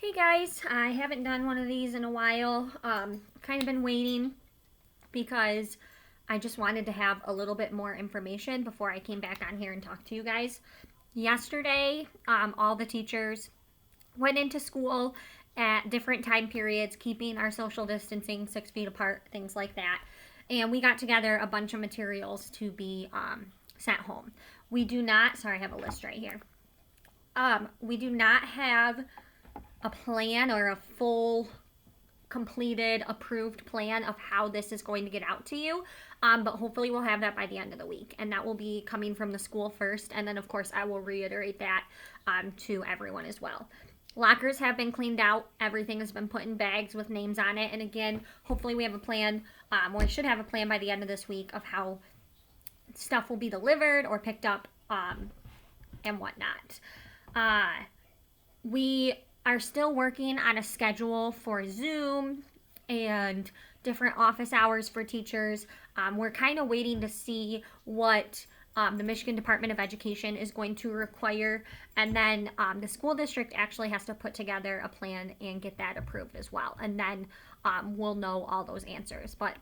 Hey guys, I haven't done one of these in a while. Kind of been waiting because I just wanted to have a little bit more information before I came back on here and talked to you guys. Yesterday, all the teachers went into school at different time periods, keeping our social distancing 6 feet apart, things like that. And we got together a bunch of materials to be sent home. We do not, sorry, I have a list right here. We do not have a plan or a full completed approved plan of how this is going to get out to you, but hopefully we'll have that by the end of the week, and that will be coming from the school first, and then of course I will reiterate that to everyone as well. Lockers have been cleaned out. Everything has been put in bags with names on it, and again, hopefully we have a plan, or we should have a plan by the end of this week of how stuff will be delivered or picked up and whatnot. We are still working on a schedule for Zoom and different office hours for teachers. We're kind of waiting to see what the Michigan Department of Education is going to require, and then the school district actually has to put together a plan and get that approved as well, and then we'll know all those answers. But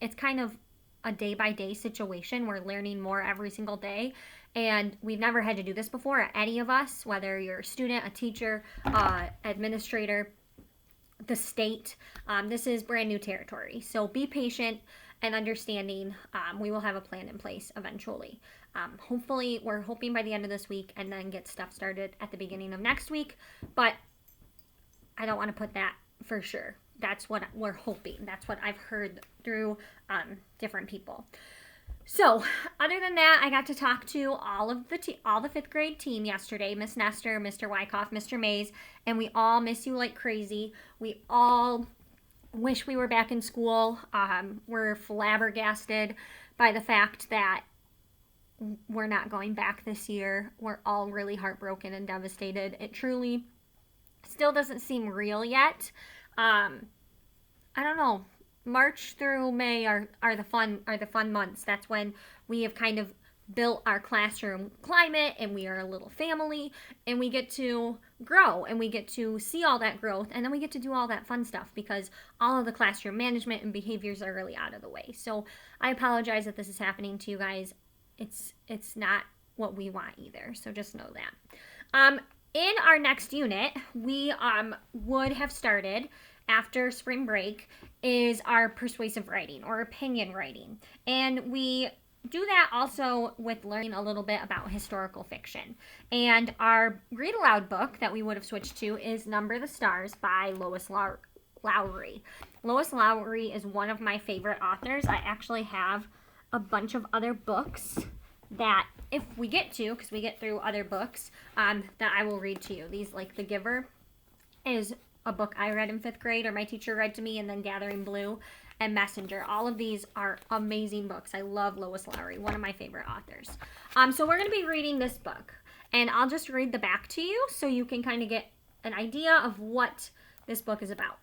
it's kind of a day-by-day situation. We're learning more every single day, and we've never had to do this before, any of us, whether you're a student, a teacher, administrator, the state. This is brand new territory, so be patient and understanding. We will have a plan in place eventually. Hopefully, we're hoping by the end of this week, and then get stuff started at the beginning of next week, but I don't want to put that for sure. That's what we're hoping. That's what I've heard through different people. So, other than that, I got to talk to all the fifth grade team yesterday. Miss Nestor, Mr. Wyckoff, Mr. Mays, and we all miss you like crazy. We all wish we were back in school. We're flabbergasted by the fact that we're not going back this year. We're all really heartbroken and devastated. It truly still doesn't seem real yet. I don't know. March through May are the fun months. That's when we have kind of built our classroom climate, and we are a little family, and we get to grow, and we get to see all that growth, and then we get to do all that fun stuff because all of the classroom management and behaviors are really out of the way. So I apologize that this is happening to you guys. It's not what we want either. So just know that. In our next unit, we would have started after spring break is our persuasive writing or opinion writing. And we do that also with learning a little bit about historical fiction. And our read aloud book that we would have switched to is Number the Stars by Lois Lowry. Lois Lowry is one of my favorite authors. I actually have a bunch of other books that if we get to, because we get through other books, that I will read to you. These, like The Giver is a book I read in 5th grade, or my teacher read to me, and then Gathering Blue and Messenger. All of these are amazing books. I love Lois Lowry, one of my favorite authors. So we're going to be reading this book, and I'll just read the back to you so you can kind of get an idea of what this book is about.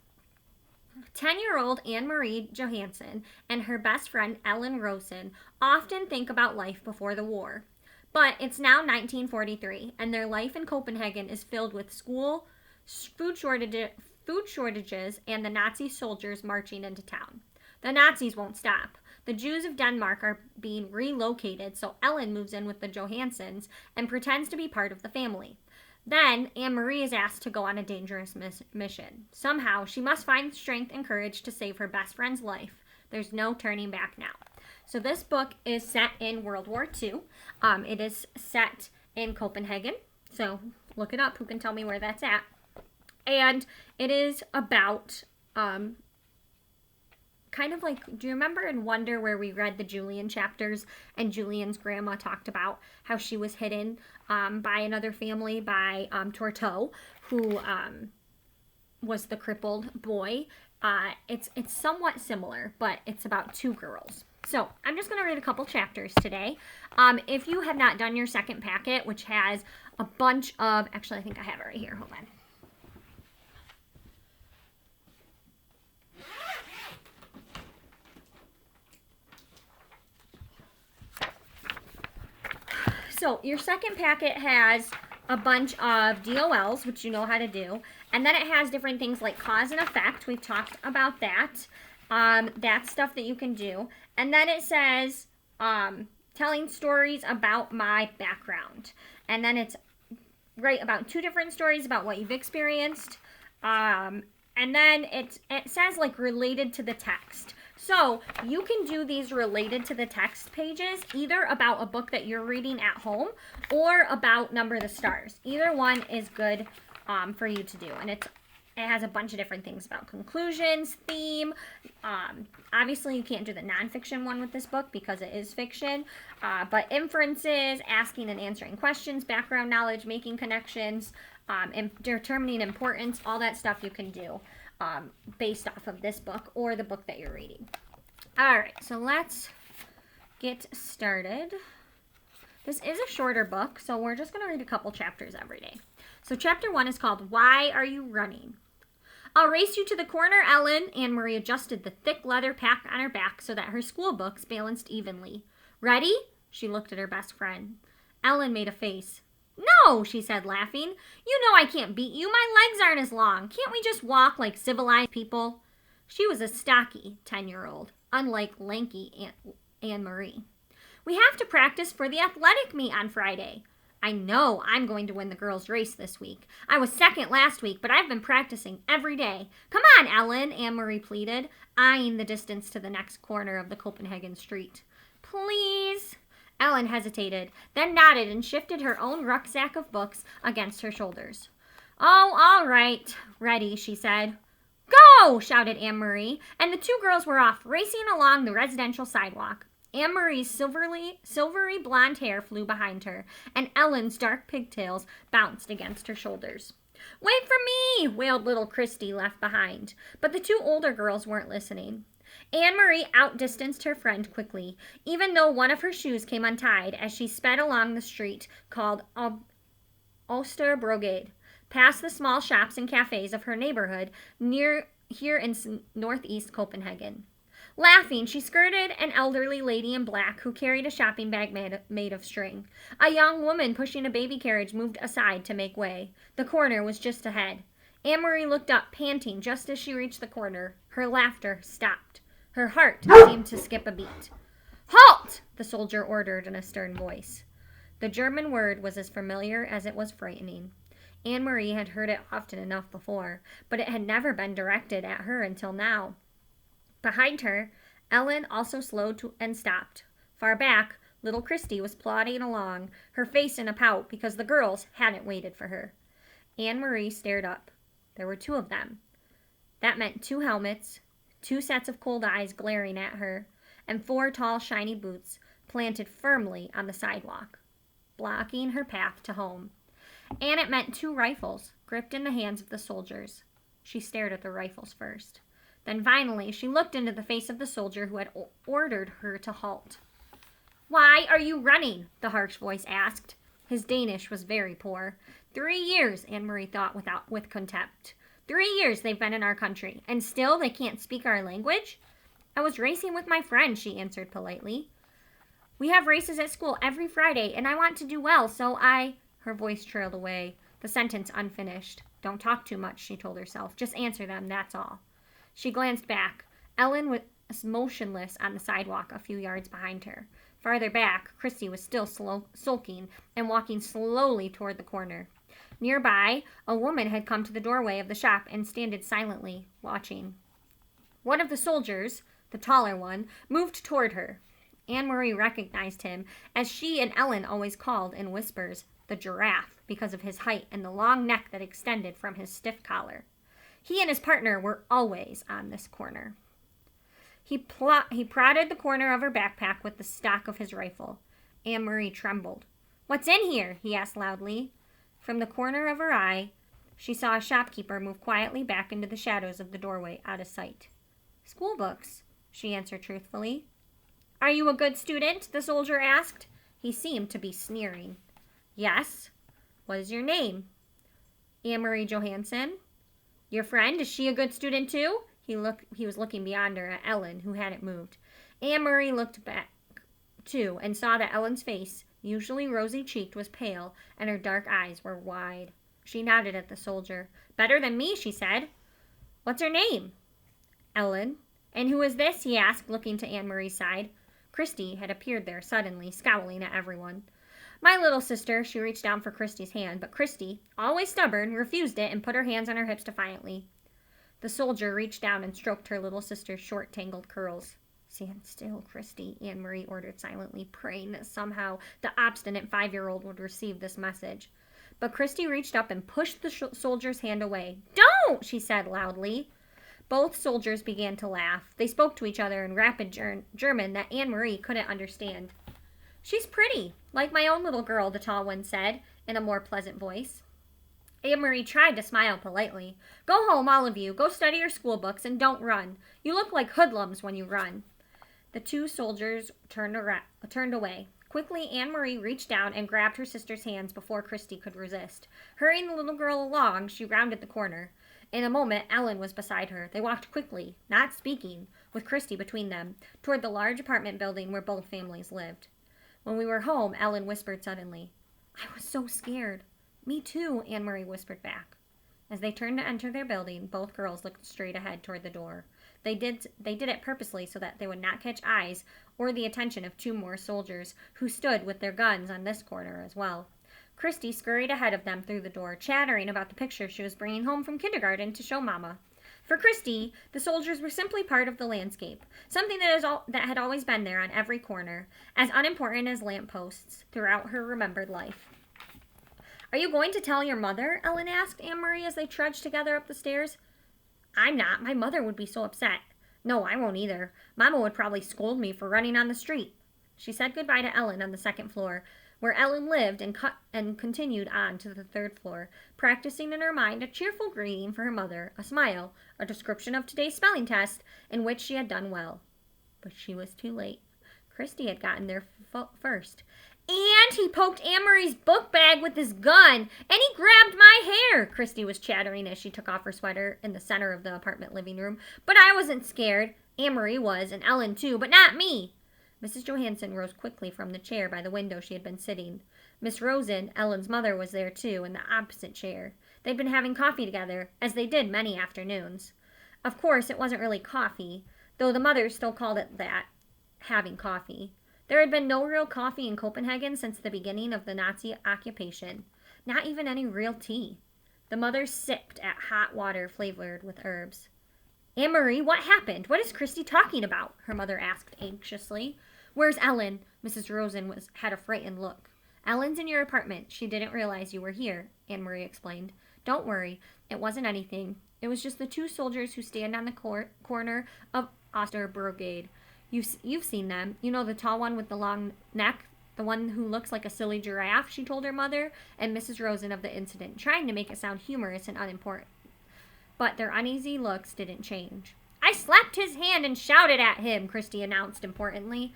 10-year-old Anne-Marie Johansson and her best friend Ellen Rosen often think about life before the war. But it's now 1943, and their life in Copenhagen is filled with school, food shortages, and the Nazi soldiers marching into town. The Nazis won't stop. The Jews of Denmark are being relocated, so Ellen moves in with the Johanssons and pretends to be part of the family. Then, Anne-Marie is asked to go on a dangerous mission. Somehow, she must find strength and courage to save her best friend's life. There's no turning back now. So this book is set in World War II. It is set in Copenhagen. So look it up. Who can tell me where that's at? And it is about kind of like, do you remember in Wonder where we read the Julian chapters, and Julian's grandma talked about how she was hidden by another family, by Torteau, who was the crippled boy. It's somewhat similar, but it's about two girls. So I'm just going to read a couple chapters today. If you have not done your second packet, which has a bunch of, actually I think I have it right here, hold on. So your second packet has a bunch of DOLs, which you know how to do. And then it has different things like cause and effect. We've talked about that. That's stuff that you can do. And then it says telling stories about my background. And then it's write about 2 different stories about what you've experienced. And then it says like related to the text. So you can do these related to the text pages, either about a book that you're reading at home or about Number the Stars. Either one is good for you to do. And it has a bunch of different things about conclusions, theme. Obviously, you can't do the nonfiction one with this book because it is fiction. But inferences, asking and answering questions, background knowledge, making connections, determining importance, all that stuff you can do based off of this book or the book that you're reading. All right, so let's get started. This is a shorter book, so we're just going to read a couple chapters every day. So chapter 1 is called, Why Are You Running? I'll race you to the corner, Ellen. Anne-Marie adjusted the thick leather pack on her back so that her school books balanced evenly. Ready? She looked at her best friend. Ellen made a face. No, she said, laughing. You know I can't beat you. My legs aren't as long. Can't we just walk like civilized people? She was a stocky 10-year-old, unlike lanky Anne-Marie. We have to practice for the athletic meet on Friday. I know I'm going to win the girls' race this week. I was second last week, but I've been practicing every day. Come on, Ellen, Anne-Marie pleaded, eyeing the distance to the next corner of the Copenhagen street. Please. Ellen hesitated, then nodded and shifted her own rucksack of books against her shoulders. Oh, all right. Ready, she said. Go! Shouted Anne-Marie, and the 2 girls were off, racing along the residential sidewalk. Anne-Marie's silvery blonde hair flew behind her, and Ellen's dark pigtails bounced against her shoulders. Wait for me, wailed little Christy, left behind. But the 2 older girls weren't listening. Anne-Marie outdistanced her friend quickly, even though one of her shoes came untied as she sped along the street called Oosterbrogade, past the small shops and cafes of her neighborhood near here in northeast Copenhagen. Laughing, she skirted an elderly lady in black who carried a shopping bag made of string. A young woman pushing a baby carriage moved aside to make way. The corner was just ahead. Anne-Marie looked up, panting, just as she reached the corner. Her laughter stopped. Her heart seemed to skip a beat. Halt! The soldier ordered in a stern voice. The German word was as familiar as it was frightening. Anne-Marie had heard it often enough before, but it had never been directed at her until now. Behind her, Ellen also slowed and stopped. Far back, little Christy was plodding along, her face in a pout because the girls hadn't waited for her. Anne-Marie stared up. There were 2 of them. That meant 2 helmets, 2 sets of cold eyes glaring at her, and 4 tall, shiny boots planted firmly on the sidewalk, blocking her path to home. And it meant 2 rifles gripped in the hands of the soldiers. She stared at the rifles first. Then finally, she looked into the face of the soldier who had ordered her to halt. Why are you running? The harsh voice asked. His Danish was very poor. 3 years, Anne-Marie thought with contempt. 3 years they've been in our country, and still they can't speak our language? I was racing with my friend, she answered politely. We have races at school every Friday, and I want to do well, so I... Her voice trailed away, the sentence unfinished. Don't talk too much, she told herself. Just answer them, that's all. She glanced back. Ellen was motionless on the sidewalk a few yards behind her. Farther back, Christy was still sulking and walking slowly toward the corner. Nearby, a woman had come to the doorway of the shop and stood silently, watching. One of the soldiers, the taller one, moved toward her. Anne-Marie recognized him, as she and Ellen always called in whispers, the giraffe, because of his height and the long neck that extended from his stiff collar. He and his partner were always on this corner. He prodded the corner of her backpack with the stock of his rifle. Anne-Marie trembled. What's in here? He asked loudly. From the corner of her eye, she saw a shopkeeper move quietly back into the shadows of the doorway, out of sight. School books, she answered truthfully. Are you a good student? The soldier asked. He seemed to be sneering. Yes. What is your name? Anne-Marie Johansson. Your friend, is she a good student too? He was looking beyond her at Ellen, who hadn't moved. Anne-Marie looked back too and saw that Ellen's face, usually rosy-cheeked, was pale, and her dark eyes were wide. She nodded at the soldier. "Better than me," she said. "What's her name?" "Ellen." "And who is this?" he asked, looking to Anne Marie's side. Christy had appeared there suddenly, scowling at everyone. "My little sister." She reached down for Christy's hand, but Christy, always stubborn, refused it and put her hands on her hips defiantly. The soldier reached down and stroked her little sister's short, tangled curls. "Stand still, Christy," Anne Marie ordered silently, praying that somehow the obstinate 5-year-old would receive this message. But Christy reached up and pushed the soldier's hand away. "Don't!" she said loudly. Both soldiers began to laugh. They spoke to each other in rapid German that Anne Marie couldn't understand. "She's pretty, like my own little girl," the tall one said, in a more pleasant voice. Anne Marie tried to smile politely. "Go home, all of you. Go study your school books and don't run. You look like hoodlums when you run." The two soldiers turned away. Quickly, Anne Marie reached down and grabbed her sister's hands before Christy could resist. Hurrying the little girl along, she rounded the corner. In a moment, Ellen was beside her. They walked quickly, not speaking, with Christy between them, toward the large apartment building where both families lived. When we were home, Ellen whispered suddenly, "I was so scared." "Me too," Anne Marie whispered back. As they turned to enter their building, both girls looked straight ahead toward the door. They did it purposely so that they would not catch eyes or the attention of 2 more soldiers who stood with their guns on this corner as well. Christy scurried ahead of them through the door, chattering about the picture she was bringing home from kindergarten to show Mama. For Christy, the soldiers were simply part of the landscape, something that had always been there on every corner, as unimportant as lampposts throughout her remembered life. "Are you going to tell your mother?" Ellen asked Anne Marie as they trudged together up the stairs. "I'm not. My mother would be so upset." "No, I won't either. Mama would probably scold me for running on the street." She said goodbye to Ellen on the 2nd floor, where Ellen lived, and continued on to the 3rd floor, practicing in her mind a cheerful greeting for her mother, a smile, a description of today's spelling test, in which she had done well. But she was too late. Christy had gotten there first. "And he poked Anne Marie's book bag with his gun, and he grabbed my hair," Christy was chattering as she took off her sweater in the center of the apartment living room. "But I wasn't scared. Anne Marie was, and Ellen too, but not me." Mrs. Johansson rose quickly from the chair by the window she had been sitting. Miss Rosen, Ellen's mother, was there too, in the opposite chair. They'd been having coffee together, as they did many afternoons. Of course, it wasn't really coffee, though the mothers still called it that, having coffee. There had been no real coffee in Copenhagen since the beginning of the Nazi occupation. Not even any real tea. The mothers sipped at hot water flavored with herbs. "Anne Marie, what happened? What is Christy talking about?" her mother asked anxiously. "Where's Ellen?" Mrs. Rosen had a frightened look. "Ellen's in your apartment. She didn't realize you were here," Anne Marie explained. "Don't worry. It wasn't anything. It was just the 2 soldiers who stand on the corner of Oster Brigade. You've seen them. You know the tall one with the long neck? The one who looks like a silly giraffe," she told her mother and Mrs. Rosen of the incident, trying to make it sound humorous and unimportant. But their uneasy looks didn't change. "I slapped his hand and shouted at him," Christy announced importantly.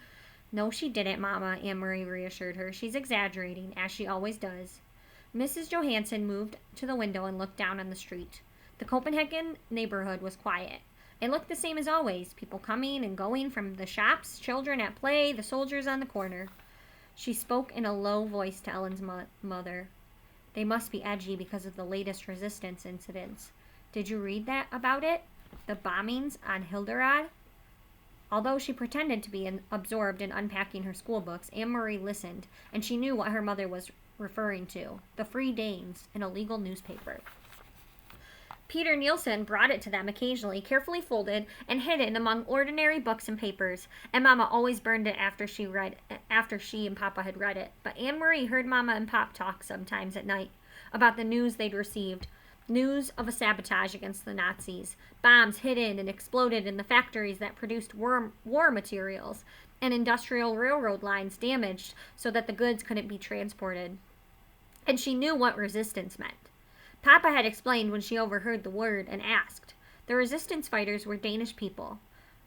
"No, she didn't, Mama," Anne Marie reassured her. "She's exaggerating, as she always does." Mrs. Johansson moved to the window and looked down on the street. The Copenhagen neighborhood was quiet. It looked the same as always, people coming and going from the shops, children at play, the soldiers on the corner. She spoke in a low voice to Ellen's mother. "They must be edgy because of the latest resistance incidents. Did you read that about it? The bombings on Hilderad?" Although she pretended to be absorbed in unpacking her school books, Anne Marie listened, and she knew what her mother was referring to, the Free Danes, an illegal newspaper. Peter Nielsen brought it to them occasionally, carefully folded and hidden among ordinary books and papers, and Mama always burned it after she and Papa had read it. But Anne Marie heard Mama and Pop talk sometimes at night about the news they'd received. News of a sabotage against the Nazis, bombs hidden and exploded in the factories that produced war materials, and industrial railroad lines damaged so that the goods couldn't be transported. And she knew what resistance meant. Papa had explained when she overheard the word and asked. The resistance fighters were Danish people.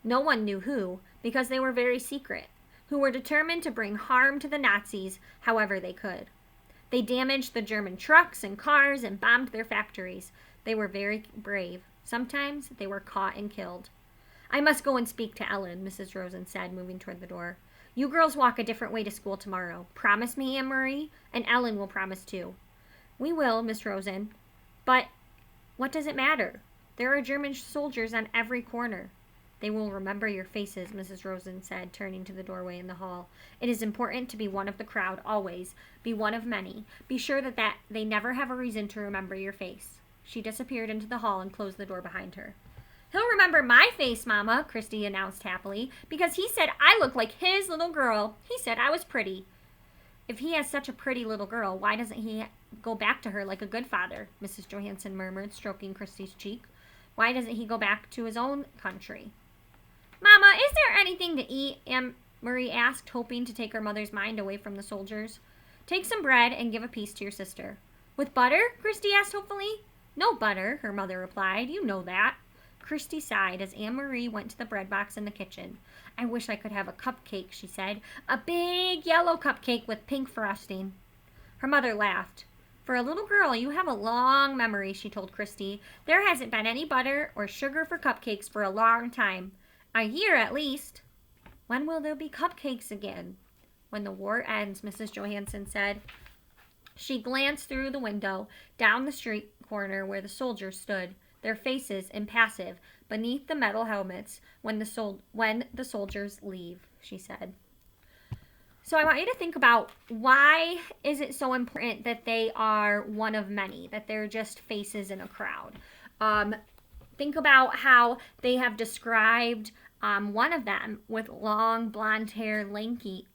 No one knew who, because they were very secret, who were determined to bring harm to the Nazis however they could. They damaged the German trucks and cars and bombed their factories. They were very brave. Sometimes they were caught and killed. "I must go and speak to Ellen," Mrs. Rosen said, moving toward the door. You girls walk a different way to school tomorrow. Promise me, Anne Marie? And Ellen will promise too. We will, Miss Rosen. But what does it matter? There are German soldiers on every corner. They will remember your faces, Mrs. Rosen said, turning to the doorway in the hall. It is important to be one of the crowd always. Be one of many. Be sure that they never have a reason to remember your face. She disappeared into the hall and closed the door behind her. He'll remember my face, Mama, Christy announced happily, because he said I look like his little girl. He said I was pretty. If he has such a pretty little girl, why doesn't he go back to her like a good father? Mrs. Johansson murmured, stroking Christy's cheek. Why doesn't he go back to his own country? Mama, is there anything to eat? Anne Marie asked, hoping to take her mother's mind away from the soldiers. Take some bread and give a piece to your sister. With butter? Christy asked hopefully. No butter, her mother replied. You know that. Christy sighed as Anne Marie went to the bread box in the kitchen. I wish I could have a cupcake, she said. A big yellow cupcake with pink frosting. Her mother laughed. For a little girl, you have a long memory, she told Christy. There hasn't been any butter or sugar for cupcakes for a long time. A year at least. When will there be cupcakes again? When the war ends, Mrs. Johansson said. She glanced through the window, down the street corner where the soldiers stood, their faces impassive beneath the metal helmets when the soldiers leave, she said. So I want you to think about, why is it so important that they are one of many, that they're just faces in a crowd? Think about how they have described one of them with long blonde hair, lanky,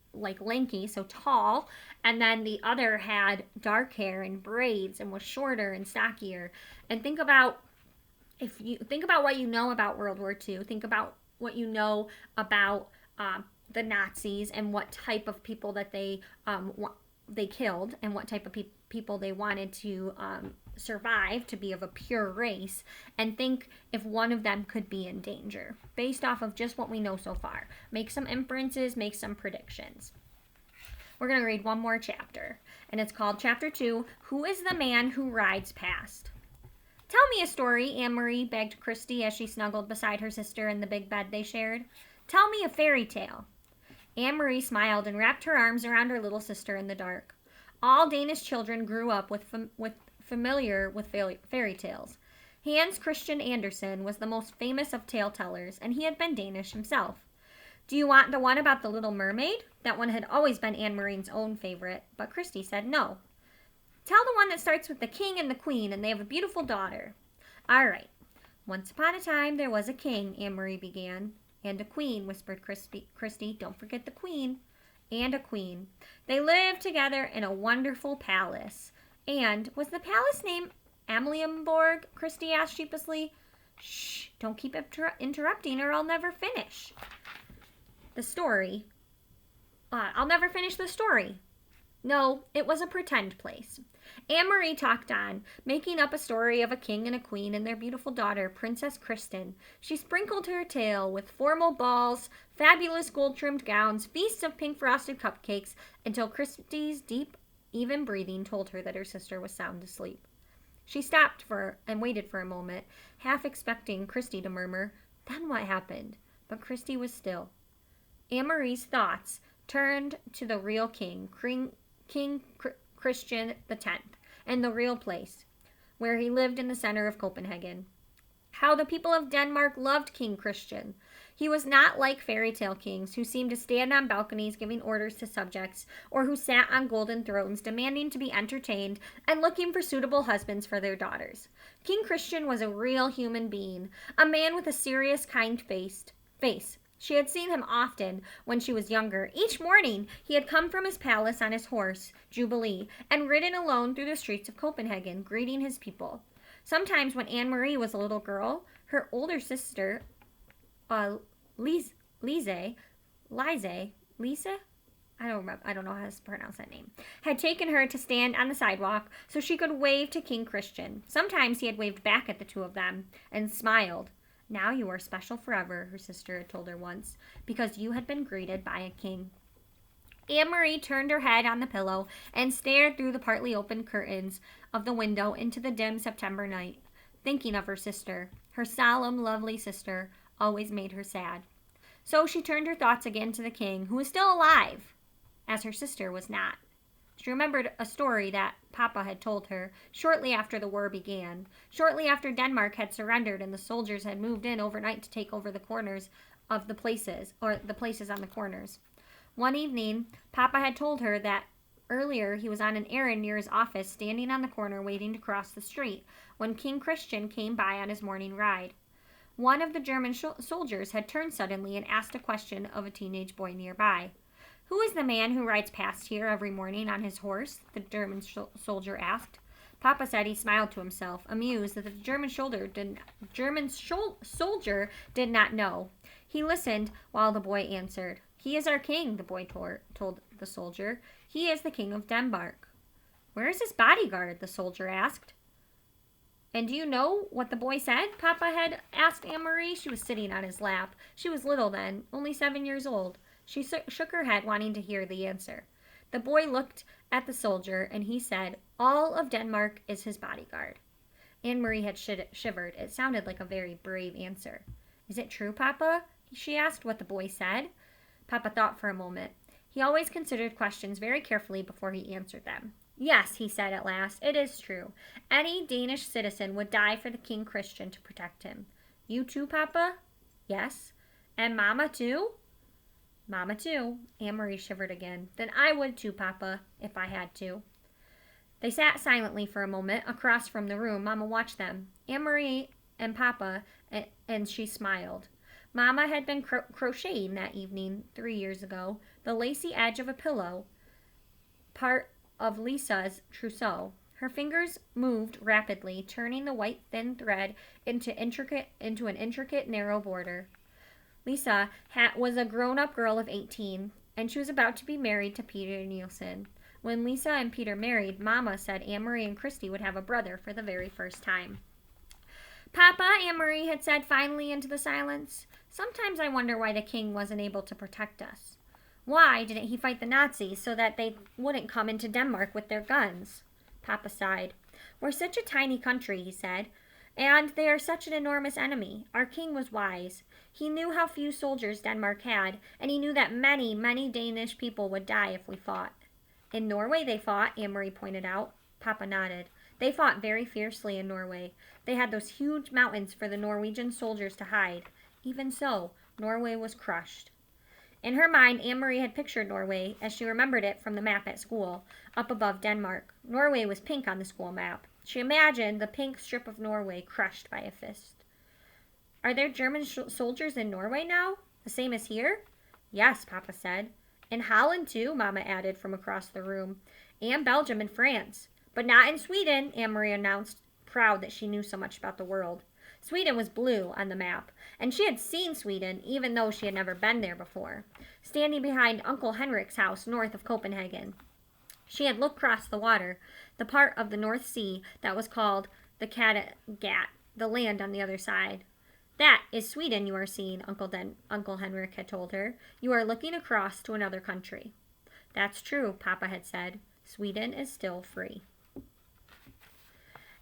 so tall, and then the other had dark hair and braids and was shorter and stockier. And think about what you know about World War II. Think about what you know about the Nazis and what type of people that they killed and what type of people they wanted to survive to be of a pure race, and think if one of them could be in danger based off of just what we know so far. Make some inferences, make some predictions. We're going to read one more chapter, and it's called Chapter 2, Who is the Man Who Rides Past? Tell me a story, Anne Marie begged Christy as she snuggled beside her sister in the big bed they shared. Tell me a fairy tale. Anne Marie smiled and wrapped her arms around her little sister in the dark. All Danish children grew up familiar with fairy tales. Hans Christian Andersen was the most famous of tale tellers, and he had been Danish himself. Do you want the one about the Little Mermaid? That one had always been Anne Marie's own favorite, but Christy said no. Tell the one that starts with the king and the queen, and they have a beautiful daughter. All right. Once upon a time, there was a king, Anne Marie began. And a queen, whispered Christy. Don't forget the queen. And a queen. They lived together in a wonderful palace. And was the palace named Amalienborg? Christy asked sheepishly. Shh, don't keep interrupting or I'll never finish. I'll never finish the story. No, it was a pretend place. Anne Marie talked on, making up a story of a king and a queen and their beautiful daughter, Princess Kristen. She sprinkled her tale with formal balls, fabulous gold-trimmed gowns, feasts of pink frosted cupcakes, until Christy's deep, even breathing told her that her sister was sound asleep. She stopped and waited for a moment, half expecting Christy to murmur, "Then what happened?" But Christy was still. Anne Marie's thoughts turned to the real king, King Christian X, and the real place, where he lived in the center of Copenhagen. How the people of Denmark loved King Christian. He was not like fairy tale kings who seemed to stand on balconies giving orders to subjects, or who sat on golden thrones demanding to be entertained and looking for suitable husbands for their daughters. King Christian was a real human being, a man with a serious, kind face. She had seen him often when she was younger. Each morning he had come from his palace on his horse, Jubilee, and ridden alone through the streets of Copenhagen, greeting his people. Sometimes when Anne Marie was a little girl, her older sister, Lise, I don't know how to pronounce that name, had taken her to stand on the sidewalk so she could wave to King Christian. Sometimes he had waved back at the two of them and smiled. Now you are special forever, her sister had told her once, because you had been greeted by a king. Anne Marie turned her head on the pillow and stared through the partly open curtains of the window into the dim September night. Thinking of her sister, her solemn, lovely sister, always made her sad. So she turned her thoughts again to the king, who was still alive, as her sister was not. She remembered a story that Papa had told her shortly after the war began, shortly after Denmark had surrendered and the soldiers had moved in overnight to take over the corners of the places, or the places on the corners. One evening, Papa had told her that earlier he was on an errand near his office, standing on the corner waiting to cross the street, when King Christian came by on his morning ride. One of the German soldiers had turned suddenly and asked a question of a teenage boy nearby. "Who is the man who rides past here every morning on his horse?" the German soldier asked. Papa said he smiled to himself, amused that the German soldier did not know. He listened while the boy answered. "He is our king," the boy told the soldier. "He is the king of Denmark." "Where is his bodyguard?" the soldier asked. "And do you know what the boy said?" Papa had asked Anne-Marie. She was sitting on his lap. She was little then, only 7 years old. She shook her head, wanting to hear the answer. The boy looked at the soldier, and he said, "All of Denmark is his bodyguard." Anne-Marie had shivered. It sounded like a very brave answer. "Is it true, Papa?" she asked what the boy said. Papa thought for a moment. He always considered questions very carefully before he answered them. "Yes," he said at last, "it is true. Any Danish citizen would die for the King Christian to protect him." "You too, Papa?" "Yes." "And Mama too?" "Mama too." Anne-Marie shivered again. "Then I would too, Papa, if I had to." They sat silently for a moment across from the room. Mama watched them, Anne-Marie and Papa, and she smiled. Mama had been crocheting that evening 3 years ago, the lacy edge of a pillow, part of Lisa's trousseau. Her fingers moved rapidly, turning the white thin thread into an intricate narrow border. Lisa was a grown-up girl of 18, and she was about to be married to Peter Nielsen. When Lisa and Peter married, Mama said Anne-Marie and Christy would have a brother for the very first time. "Papa," Anne-Marie had said finally into the silence, "sometimes I wonder why the king wasn't able to protect us. Why didn't he fight the Nazis so that they wouldn't come into Denmark with their guns?" Papa sighed. "We're such a tiny country," he said, "and they are such an enormous enemy. Our king was wise. He knew how few soldiers Denmark had, and he knew that many, many Danish people would die if we fought." "In Norway they fought," Anne-Marie pointed out. Papa nodded. "They fought very fiercely in Norway. They had those huge mountains for the Norwegian soldiers to hide. Even so, Norway was crushed." In her mind, Anne-Marie had pictured Norway as she remembered it from the map at school, up above Denmark. Norway was pink on the school map. She imagined the pink strip of Norway crushed by a fist. "Are there German soldiers in Norway now? The same as here?" "Yes," Papa said. "In Holland, too," Mama added from across the room. "And Belgium and France. But not in Sweden," Anne-Marie announced, proud that she knew so much about the world. Sweden was blue on the map, and she had seen Sweden even though she had never been there before, standing behind Uncle Henrik's house north of Copenhagen. She had looked across the water, the part of the North Sea that was called the Kattegat, the land on the other side. "That is Sweden you are seeing," Uncle Henrik had told her. "You are looking across to another country." "That's true," Papa had said. "Sweden is still free."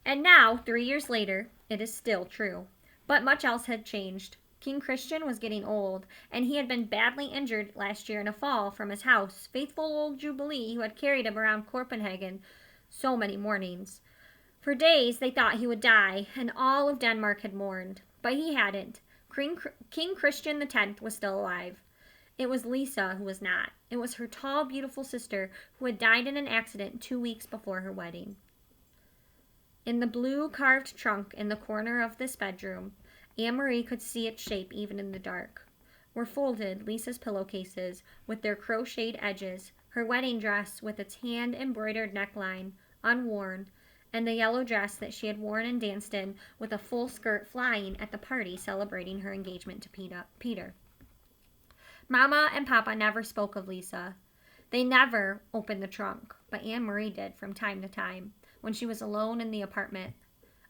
And now, 3 years later, it is still true. But much else had changed. King Christian was getting old, and he had been badly injured last year in a fall from his house, faithful old Jubilee who had carried him around Copenhagen so many mornings. For days they thought he would die, and all of Denmark had mourned. But he hadn't. King Christian X was still alive. It was Lisa who was not. It was her tall, beautiful sister who had died in an accident 2 weeks before her wedding. In the blue carved trunk in the corner of this bedroom, Anne-Marie could see its shape even in the dark. Were folded Lisa's pillowcases with their crocheted edges, her wedding dress with its hand-embroidered neckline, unworn, and the yellow dress that she had worn and danced in with a full skirt flying at the party celebrating her engagement to Peter. Mama and Papa never spoke of Lisa. They never opened the trunk, but Anne-Marie did from time to time. When she was alone in the apartment.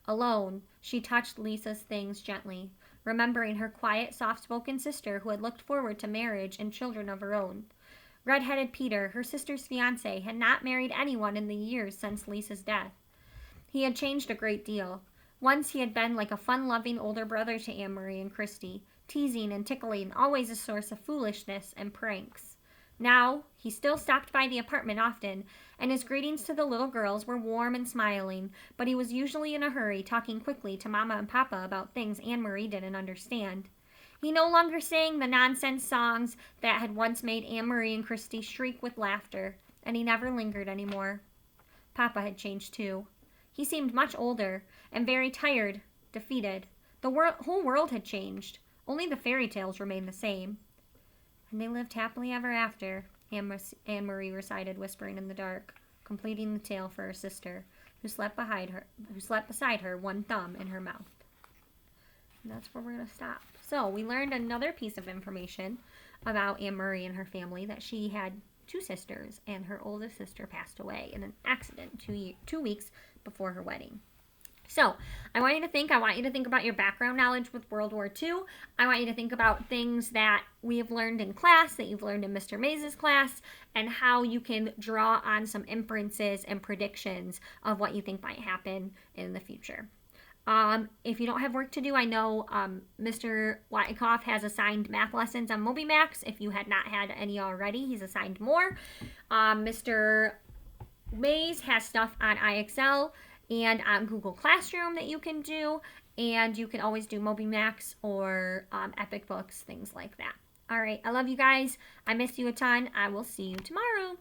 Alone, she touched Lisa's things gently, remembering her quiet, soft-spoken sister who had looked forward to marriage and children of her own. Red-headed Peter, her sister's fiancé, had not married anyone in the years since Lisa's death. He had changed a great deal. Once he had been like a fun-loving older brother to Anne-Marie and Christy. teasing and tickling, always a source of foolishness and pranks. Now, he still stopped by the apartment often, and his greetings to the little girls were warm and smiling, but he was usually in a hurry, talking quickly to Mama and Papa about things Anne Marie didn't understand. He no longer sang the nonsense songs that had once made Anne Marie and Christy shriek with laughter, and he never lingered anymore. Papa had changed too. He seemed much older, and very tired, defeated. The whole world had changed. Only the fairy tales remained the same. And they lived happily ever after, Anne Marie recited, whispering in the dark, completing the tale for her sister, who slept beside her, one thumb in her mouth. And that's where we're going to stop. So we learned another piece of information about Anne Marie and her family, that she had 2 sisters, and her oldest sister passed away in an accident 2 weeks before her wedding. So, I want you to think about your background knowledge with World War II. I want you to think about things that we have learned in class, that you've learned in Mr. Mays' class, and how you can draw on some inferences and predictions of what you think might happen in the future. If you don't have work to do, I know Mr. Wyckoff has assigned math lessons on MobyMax. If you had not had any already, he's assigned more. Mr. Mays has stuff on IXL and on Google Classroom that you can do, and you can always do MobyMax or Epic Books, things like that. All right, I love you guys. I miss you a ton. I will see you tomorrow.